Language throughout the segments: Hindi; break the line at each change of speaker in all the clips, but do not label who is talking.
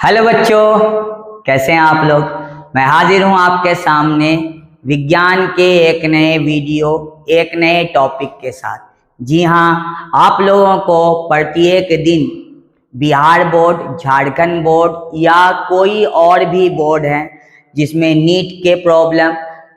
हेलो बच्चों, कैसे हैं आप लोग। मैं हाजिर हूं आपके सामने विज्ञान के एक नए वीडियो एक नए टॉपिक के साथ। जी हाँ, आप लोगों को प्रत्येक दिन बिहार बोर्ड, झारखंड बोर्ड या कोई और भी बोर्ड है जिसमें नीट के प्रॉब्लम,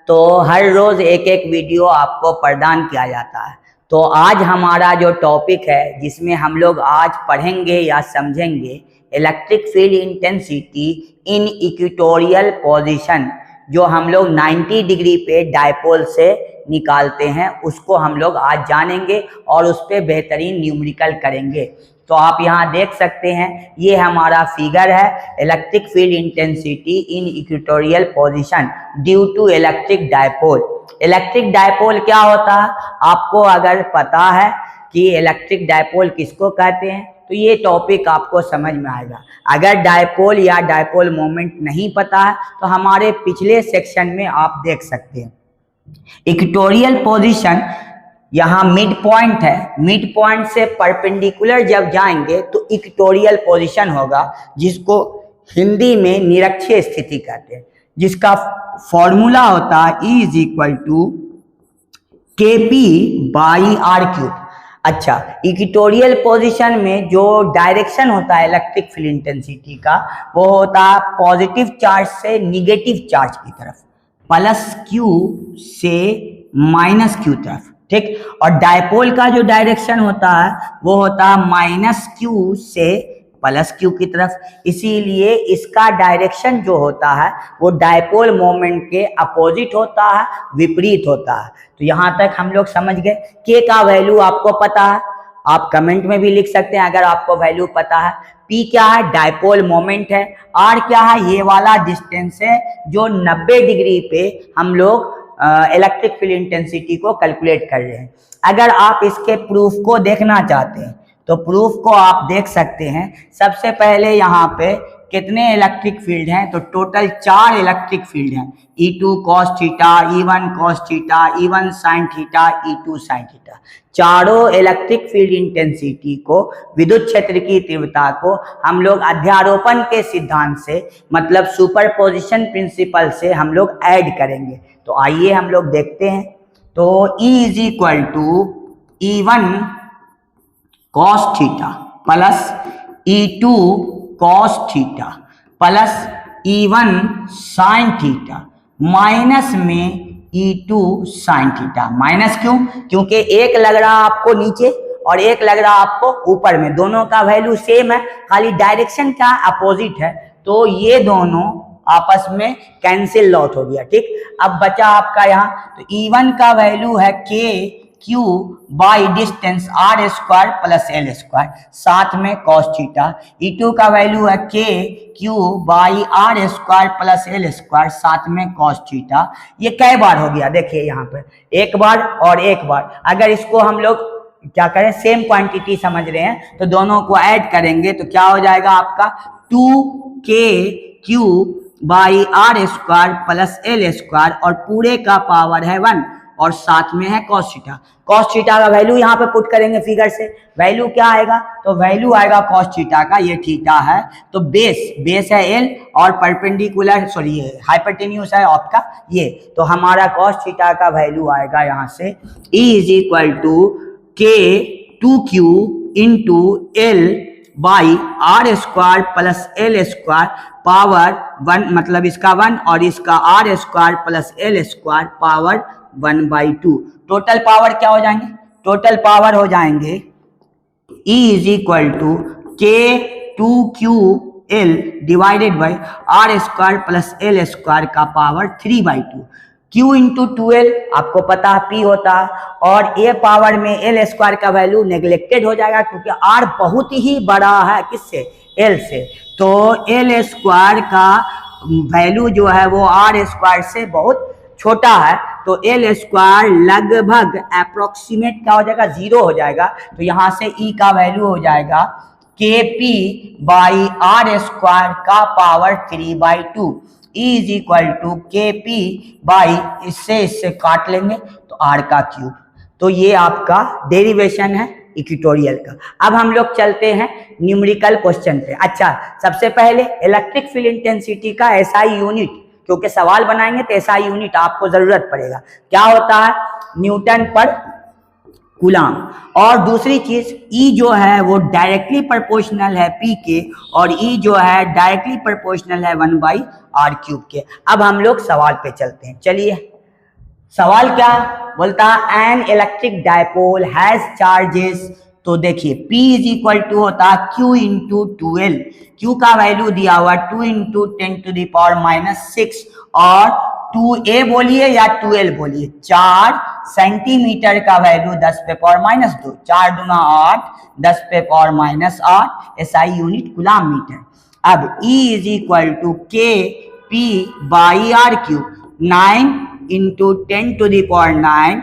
तो हर रोज़ एक एक वीडियो आपको प्रदान किया जाता है। तो आज हमारा जो टॉपिक है जिसमें हम लोग आज पढ़ेंगे या समझेंगे electric field intensity in equatorial position, जो हम लोग 90 डिग्री पे डायपोल से निकालते हैं, उसको हम लोग आज जानेंगे और उस पर बेहतरीन न्यूमेरिकल करेंगे। तो आप यहाँ देख सकते हैं, ये हमारा फिगर है electric field intensity in equatorial position due to electric dipole. Electric dipole क्या होता है, आपको अगर पता है कि इलेक्ट्रिक डायपोल किसको कहते हैं तो ये टॉपिक आपको समझ में आएगा। अगर डायपोल या डायपोल मोमेंट नहीं पता है तो हमारे पिछले सेक्शन में आप देख सकते हैं। इक्वेटोरियल पोजीशन यहाँ मिड पॉइंट है, मिड पॉइंट से परपेंडिकुलर जब जाएंगे तो इक्वेटोरियल पोजीशन होगा, जिसको हिंदी में निरक्षीय स्थिति कहते हैं, जिसका फॉर्मूला होता है E is equal to KP/R³। अच्छा, इक्वेटोरियल पोजीशन में जो डायरेक्शन होता है इलेक्ट्रिक फील्ड इंटेंसिटी का, वो होता है पॉजिटिव चार्ज से निगेटिव चार्ज की तरफ, +Q से -Q तरफ, ठीक। और डायपोल का जो डायरेक्शन होता है वो होता है -Q से +Q की तरफ। इसीलिए इसका डायरेक्शन जो होता है वो डायपोल मोमेंट के अपोजिट होता है, विपरीत होता है। तो यहाँ तक हम लोग समझ गए। K का वैल्यू आपको पता है, आप कमेंट में भी लिख सकते हैं अगर आपको वैल्यू पता है। P क्या है, डायपोल मोमेंट है। R क्या है, ये वाला डिस्टेंस है जो 90 डिग्री पे हम लोग इलेक्ट्रिक फील्ड इंटेंसिटी को कैलकुलेट कर रहे हैं। अगर आप इसके प्रूफ को देखना चाहते हैं तो प्रूफ को आप देख सकते हैं। सबसे पहले यहाँ पे कितने इलेक्ट्रिक फील्ड हैं, तो टोटल 4 इलेक्ट्रिक फील्ड हैं। E2 cos theta, E1 cos theta, E1 sin theta, E2 sin theta. चारों इलेक्ट्रिक फील्ड इंटेंसिटी को, विद्युत क्षेत्र की तीव्रता को हम लोग अध्यारोपण के सिद्धांत से, मतलब सुपरपोजिशन प्रिंसिपल से हम लोग ऐड करेंगे। तो आइए हम लोग देखते हैं। तो E is equal to E1 cos theta plus E2 cos theta plus E1 sin theta minus में E2 sin थीटा। माइनस क्यों? क्योंकि एक लग रहा आपको नीचे और एक लग रहा आपको ऊपर में, दोनों का वैल्यू सेम है, खाली डायरेक्शन क्या अपोजिट है। तो ये दोनों आपस में कैंसिल आउट हो गया, ठीक। अब बचा आपका यहाँ, तो E1 का वैल्यू है KQ by distance R² plus L², साथ में cos थीटा। E2 का वैल्यू है KQ by R² plus L², साथ में cos थीटा। ये कई बार हो गया, देखिए यहाँ पर एक बार और एक बार। अगर इसको हम लोग क्या करें, सेम क्वांटिटी समझ रहे हैं, तो दोनों को ऐड करेंगे तो क्या हो जाएगा आपका 2KQ by R² plus L² और पूरे का पावर है 1 और साथ में है cos थीटा। cos थीटा का वैल्यू यहाँ पे पुट करेंगे फिगर से, वैल्यू क्या आएगा, तो वैल्यू आएगा cos थीटा का, ये थीटा है तो बेस है L और परपेंडिकुलर सॉरी हाइपोटेन्यूज है आपका ये, तो हमारा cos थीटा का वैल्यू आएगा यहाँ से E is equal to K2Q into L by R² plus L² power 1, मतलब इसका 1 और इसका R² plus L² power 1/2। Total power क्या हो जाएंगे, टोटल पावर हो जाएंगे E is equal to K2QL divided by R² plus L² का पावर 3/2। Q इंटू 2L आपको पता है P होता है, और A पावर में L² का वैल्यू नेग्लेक्टेड हो जाएगा क्योंकि R बहुत ही बड़ा है किससे, L से। तो L² का वैल्यू जो है वो R² से बहुत छोटा है, तो L² लगभग अप्रोक्सीमेट क्या हो जाएगा, 0 हो जाएगा। तो यहाँ से E का वैल्यू हो जाएगा KP बाई R² का power 3/2। E is equal to KP by, इससे काट लेंगे तो R का क्यूब। तो ये आपका डेरिवेशन है इक्वेटोरियल का। अब हम लोग चलते हैं न्यूमेरिकल क्वेश्चन पे। अच्छा, सबसे पहले इलेक्ट्रिक फील्ड इंटेंसिटी का एसआई यूनिट, क्योंकि सवाल बनाएंगे तो एसआई यूनिट आपको जरूरत पड़ेगा। क्या होता है? न्यूटन पर कूलम। और दूसरी चीज E जो है वो डायरेक्टली प्रोपोर्शनल है P के, और E जो है डायरेक्टली प्रोपोर्शनल है 1/r³ के। अब हम लोग सवाल पे चलते हैं। चलिए, सवाल क्या बोलता है? N electric dipole has charges. तो देखिए P इज इक्वल टू होता है Q इंटू 2L। Q का वैल्यू दिया हुआ 2 इंटू 10⁻⁻⁶ और 2A बोलिए या 2L बोलिए, 4 सेंटीमीटर का वैल्यू 10⁻⁻², 4 दूना 8, 10⁻⁻8 SI यूनिट कूलम मीटर। अब E is equal to KP/r³, 9 into 10⁹,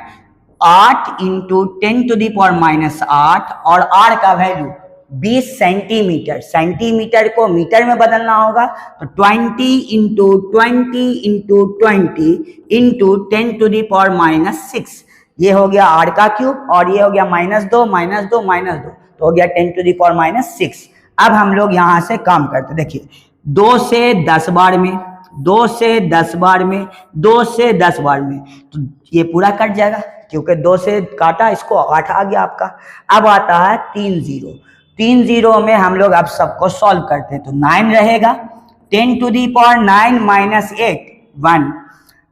8 into 10⁻⁸ और R का वैल्यू 20 सेंटीमीटर। सेंटीमीटर को मीटर में बदलना होगा तो 20 इंटू 20 इंटू 20 इंटू 10⁻⁻⁶, ये हो गया R का क्यूब, और ये हो गया -2 -2 -2, तो हो गया 10⁻⁶। अब हम लोग यहाँ से काम करते, देखिए 2 से 10 बार में, 2 से 10 बार में, 2 से 10 बार में, तो ये पूरा कट जाएगा, क्योंकि 2 से काटा, इसको 8 आ गया आपका। अब आता है 3 0। 3 0 में हम लोग अब सबको सॉल्व करते हैं, तो 9 रहेगा, 10⁹ -1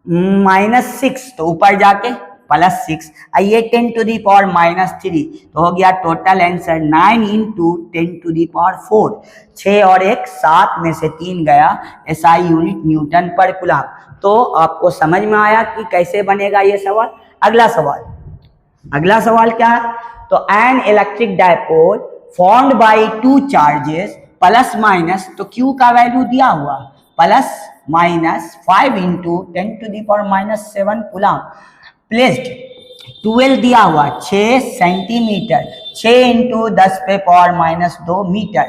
-6, तो ऊपर जाके +6, ये 10⁻⁻3, तो हो गया टोटल आंसर 9 इंटू 10⁴। 6 और 1 7 में से 3 गया, SI यूनिट न्यूटन पर कूलम। तो आपको समझ में आया कि कैसे बनेगा ये सवाल। अगला सवाल क्या है? तो N electric dipole formed by 2 charges plus minus, तो Q का वैल्यू दिया हुआ ±5 इंटू 10⁻⁷ कूलम, प्लेस्ड 12 दिया हुआ 6 सेंटीमीटर, 6 इंटू 10⁻⁻² मीटर,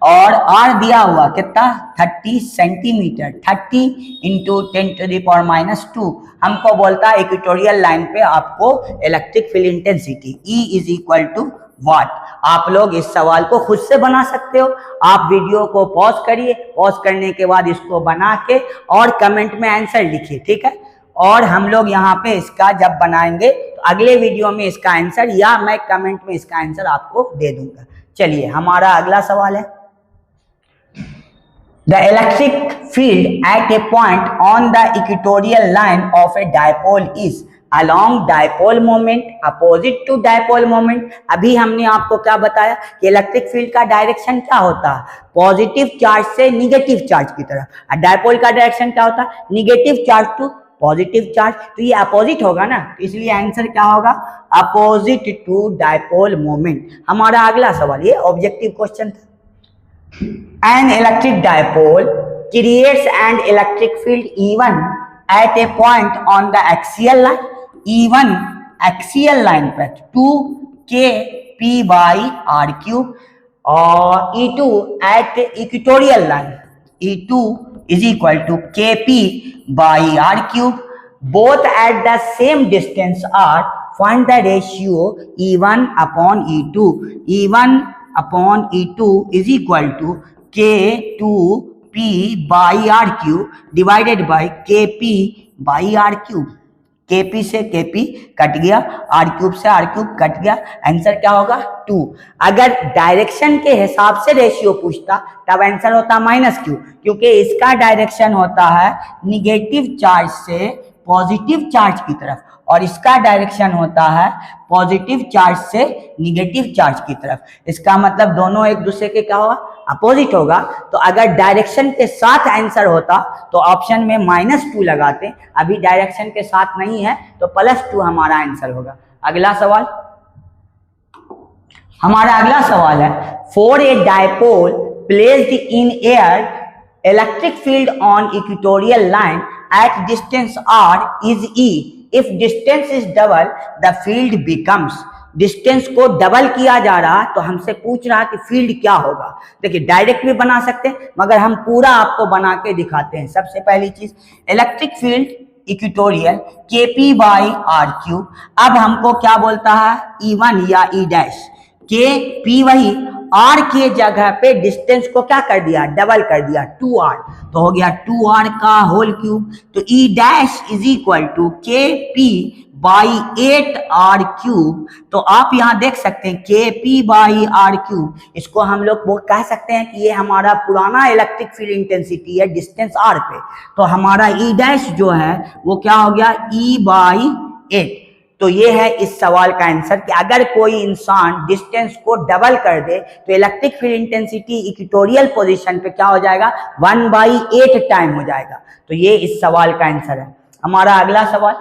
और R दिया हुआ कितना 30 सेंटीमीटर, 30 इंटू 10⁻⁻²। हमको बोलता है इक्वेटोरियल लाइन पे आपको electric field intensity E is equal to what. आप लोग इस सवाल को खुद से बना सकते हो। आप वीडियो को पॉज करिए, पॉज करने के बाद इसको बना के और कमेंट में आंसर लिखिए, ठीक है। और हम लोग यहाँ पे इसका जब बनाएंगे तो अगले वीडियो में इसका आंसर, या मैं कमेंट में इसका आंसर आपको दे दूंगा। चलिए, हमारा अगला सवाल है, the electric field at a point on the equatorial line of a dipole is along dipole moment opposite to dipole moment. अभी हमने आपको क्या बताया कि इलेक्ट्रिक फील्ड का डायरेक्शन क्या होता है? पॉजिटिव चार्ज से निगेटिव चार्ज की तरफ। और डायपोल का डायरेक्शन क्या होता है? Negative charge to positive charge. तो ये अपोजिट होगा ना, इसलिए आंसर क्या होगा? Opposite to dipole moment. हमारा अगला सवाल, ये ऑब्जेक्टिव क्वेश्चन था। An electric dipole creates an electric field E1 at a point on the axial line. E1 axial line पर 2kP/r³, और E2 at equatorial line, E2 is equal to KP/r³, both at the same distance are, find the ratio E1 upon E2. E1 upon E2 is equal to K2P/r³ divided by KP/r³। KP से KP कट गया, r³ से r³ कट गया, आंसर क्या होगा 2। अगर डायरेक्शन के हिसाब से रेशियो पूछता तब आंसर होता -q, क्योंकि इसका डायरेक्शन होता है निगेटिव चार्ज से पॉजिटिव चार्ज की तरफ, और इसका डायरेक्शन होता है पॉजिटिव चार्ज से निगेटिव चार्ज की तरफ। इसका मतलब दोनों एक दूसरे के क्या होगा? अपोजिट होगा। तो अगर डायरेक्शन के साथ आंसर होता तो ऑप्शन में -2 लगाते, अभी डायरेक्शन के साथ नहीं है तो +2 हमारा आंसर होगा। अगला सवाल, हमारा अगला सवाल है, for a dipole placed in air electric field on equatorial line at distance r is E. If distance is double, the field becomes। Distance को डबल किया जा रहा तो हमसे पूछ रहा कि फील्ड क्या होगा। देखिए, डायरेक्ट भी बना सकते हैं, मगर हम पूरा आपको बना के दिखाते हैं। सबसे पहली चीज, इलेक्ट्रिक फील्ड इक्वेटोरियल KP/r³। अब हमको क्या बोलता है? E1 या E डैश। के पी वही आर के जगह पे डिस्टेंस को क्या कर दिया, डबल कर दिया, 2r, तो हो गया 2r का होल क्यूब। तो E dash is equal to K P by 8r cube. तो आप यहां देख सकते हैं के पी बाई आर क्यूब, इसको हम लोग वो कह सकते हैं कि ये हमारा पुराना इलेक्ट्रिक फील्ड इंटेंसिटी है डिस्टेंस r पे। तो हमारा ई डैश जो है वो क्या हो गया, ई बाई 8। तो ये है इस सवाल का आंसर कि अगर कोई इंसान डिस्टेंस को डबल कर दे तो electric field intensity equatorial position पे क्या हो जाएगा, 1/8 टाइम हो जाएगा। तो ये इस सवाल का आंसर है। हमारा अगला सवाल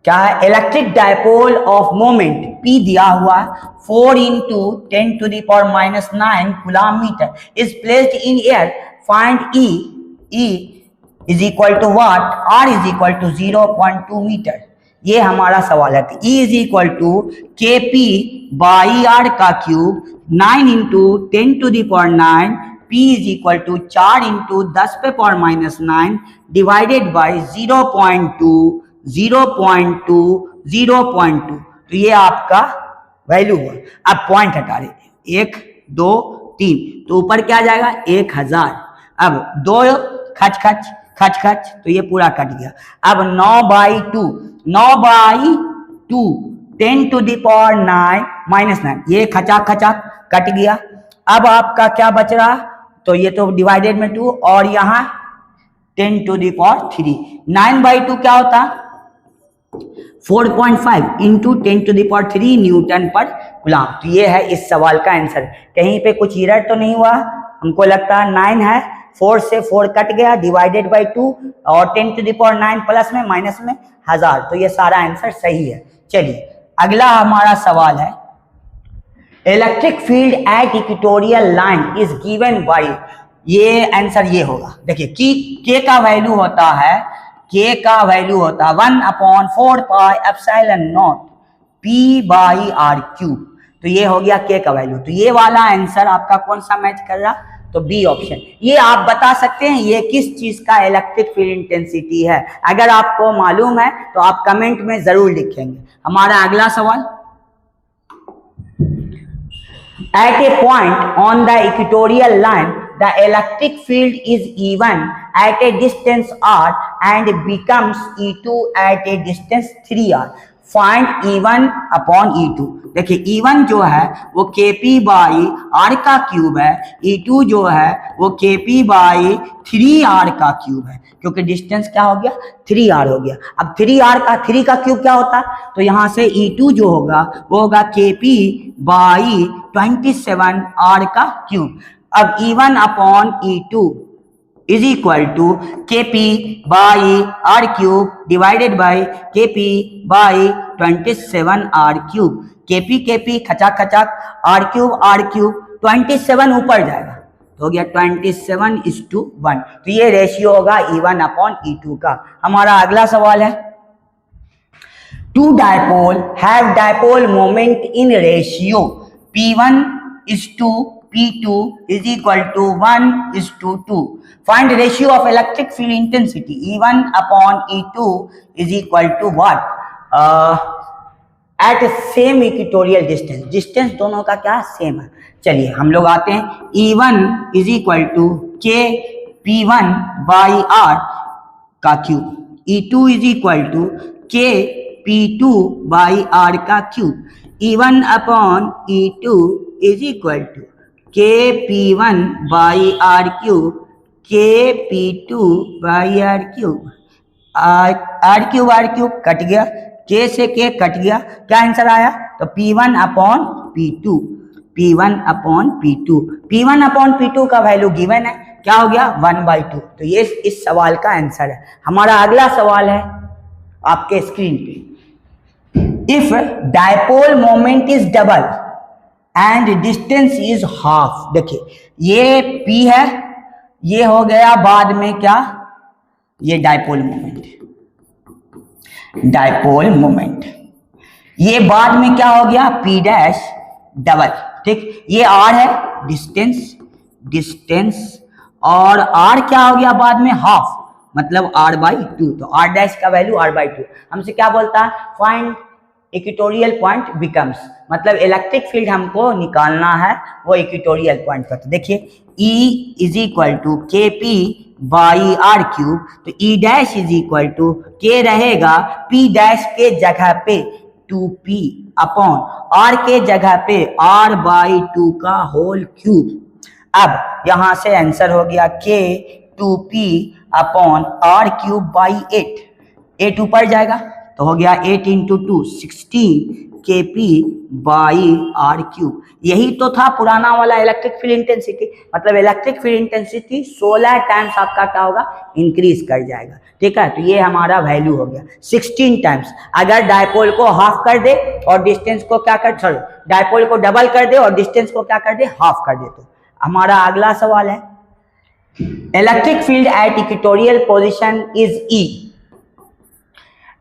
क्या है, electric dipole of moment P दिया हुआ 4 × 10⁻⁹ coulomb metre is placed in air, find E is equal to what, R is equal to 0.2 metre. ये हमारा सवाल है। E is equal to K P by R का cube 9 × 10⁹ P is equal to 4 × 10⁻⁹ divided by 0.2 तो ये आपका वैल्यू हुआ। अब पॉइंट हटा रहे 1 2 3, तो ऊपर क्या जाएगा 1000। अब 2 खच तो ये पूरा कट गया। अब 9/2 10⁻⁹ ये खचाक कट गया। अब आपका क्या बच रहा, तो ये तो डिवाइडेड में 2 और यहाँ 10⁻3। 9/2 क्या होता, 4.5 × 10⁻3 न्यूटन पर कूलम। तो ये है इस सवाल का आंसर। कहीं पे कुछ एरर तो नहीं हुआ, हमको लगता है 9 है, 4 से 4 कट गया, डिवाइडेड बाई 2 और 10⁻9 प्लस में माइनस में 1000। तो ये सारा आंसर सही है। चलिए अगला हमारा सवाल है, electric field eight equatorial line is given by, ये आंसर ये होगा। देखिए के का वैल्यू होता है, के का वैल्यू होता है 1/4πε0 P/r³। तो ये हो गया के का वैल्यू। तो ये वाला आंसर आपका कौन सा मैच कर रहा, तो बी ऑप्शन। ये आप बता सकते हैं ये किस चीज का इलेक्ट्रिक फील्ड इंटेंसिटी है। अगर आपको मालूम है तो आप कमेंट में जरूर लिखेंगे। हमारा अगला सवाल, at a point on the equatorial line the electric field is even at a distance r and becomes E2 at a distance 3r. Find E1 upon E2। देखिए E1 जो है वो Kp बाई r का क्यूब है, E2 जो है वो Kp बाई 3r का क्यूब है, क्योंकि डिस्टेंस क्या हो गया 3r हो गया। अब 3 का क्यूब क्या होता है, तो यहाँ से E2 जो होगा वो होगा Kp बाई 27r का क्यूब। अब E1 upon E2 is equal to Kp by R cube divided by Kp by 27r cube. Kp खचाक आर क्यूब 27 ऊपर जाएगा, तो हो गया 27:1। तो ये रेशियो होगा E1 अपॉन E2 का। हमारा अगला सवाल है, two dipole have dipole moment in ratio P1:P2 is equal to 1:2. Find ratio of electric field intensity E1 upon E2 is equal to what? At same equatorial distance. Distance दोनों का क्या सेम है। चलिए हम लोग आते हैं, E1 is equal to Kp1 by r का cube, E2 is equal to Kp2 by r का cube, E1 upon E2 is equal to Kp1 by r cube Kp2 by r cube. r cube cut गया, k से k कट गया, क्या आंसर आया, तो P1 अपॉन P2 का वैल्यू गिवन है, क्या हो गया 1/2। तो ये इस सवाल का आंसर है। हमारा अगला सवाल है आपके स्क्रीन पे, if dipole moment is double and distance is half. देखिए ये P है, ये हो गया बाद में क्या, ये डायपोल मोमेंट, ये बाद में क्या हो गया P डैश डबल, ठीक। ये R है डिस्टेंस और R क्या हो गया बाद में हाफ, मतलब r/2। तो r डैश का वैल्यू r/2। हमसे क्या बोलता है, फाइंड इक्वेटोरियल पॉइंट बिकम्स, मतलब इलेक्ट्रिक फील्ड हमको निकालना है वो इक्वेटोरियल पॉइंट पर। तो देखिए E is equal to K P by R cube, तो E dash is equal to K रहेगा P डैश के जगह पे 2p अपॉन R के जगह पे R बाई 2 का होल क्यूब। अब यहां से आंसर हो गया K 2p upon R cube by 8, 8 ऊपर जाएगा तो हो गया 8 into 2 16 kp by R cube. यही तो था पुराना वाला इलेक्ट्रिक फील्ड इंटेंसिटी, मतलब इलेक्ट्रिक फील्ड इंटेंसिटी 16 टाइम्स आपका क्या होगा, इंक्रीज कर जाएगा। ठीक है, तो ये हमारा वैल्यू हो गया 16 टाइम्स। अगर डायपोल को हाफ कर दे और डिस्टेंस को क्या कर, सॉरी डायपोल को डबल कर दे और डिस्टेंस को क्या कर दे, हाफ कर दे। तो हमारा अगला सवाल है electric field at equatorial position is E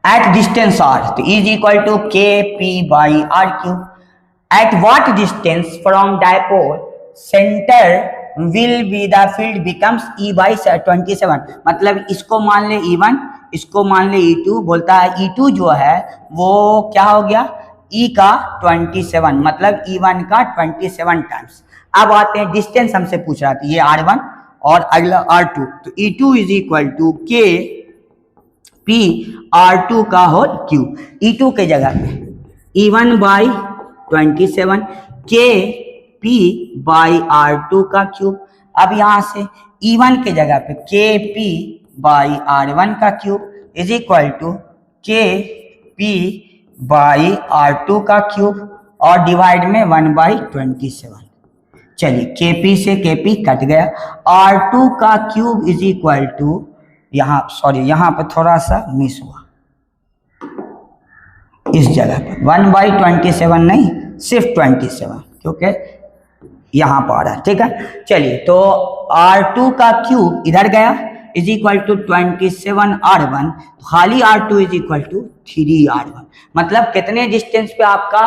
at distance r, तो E is equal to kp by r cube. At what distance from dipole center will be the field becomes E by 27, मतलब इसको मान ले E1, इसको मान ले E2, बोलता है E2 जो है वो क्या हो गया E का 27, मतलब E1 का 27 टाइम्स। अब आते हैं डिस्टेंस हमसे पूछ रहा था, ये R1 और अगला R2, तो E2 is equal to k P R2 का होल क्यूब। E2 के जगह पे E1 by 27 K P by R2 का क्यूब। अब यहां से E1 के जगह पे K P बाई R1 का cube is equal to K P by R2 का क्यूब और डिवाइड में 1 बाई 27। चलिए KP से KP कट गया, R2 का क्यूब इज इक्वल टू, यहाँ सॉरी यहाँ पर थोड़ा सा मिस हुआ, इस जगह पर 1 बाई 27 नहीं, सिर्फ 27, क्योंकि यहाँ पर आ रहा है। ठीक है, चलिए तो R2 का क्यूब इधर गया इज इक्वल टू 27 R1, खाली R2 is equal to 3 R1, मतलब कितने डिस्टेंस पे आपका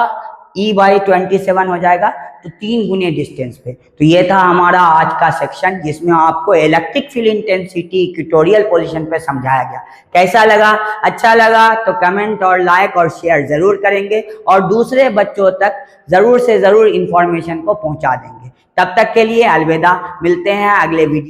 E बाई 27 हो जाएगा, तो 3 गुने डिस्टेंस पे। तो ये था हमारा आज का सेक्शन जिसमें आपको electric field intensity equatorial position पे समझाया गया। कैसा लगा? अच्छा लगा तो कमेंट और लाइक और शेयर जरूर करेंगे और दूसरे बच्चों तक जरूर से जरूर इंफॉर्मेशन को पहुंचा देंगे। तब तक के लिए अलविदा, मिलते हैं अगले वीडियो।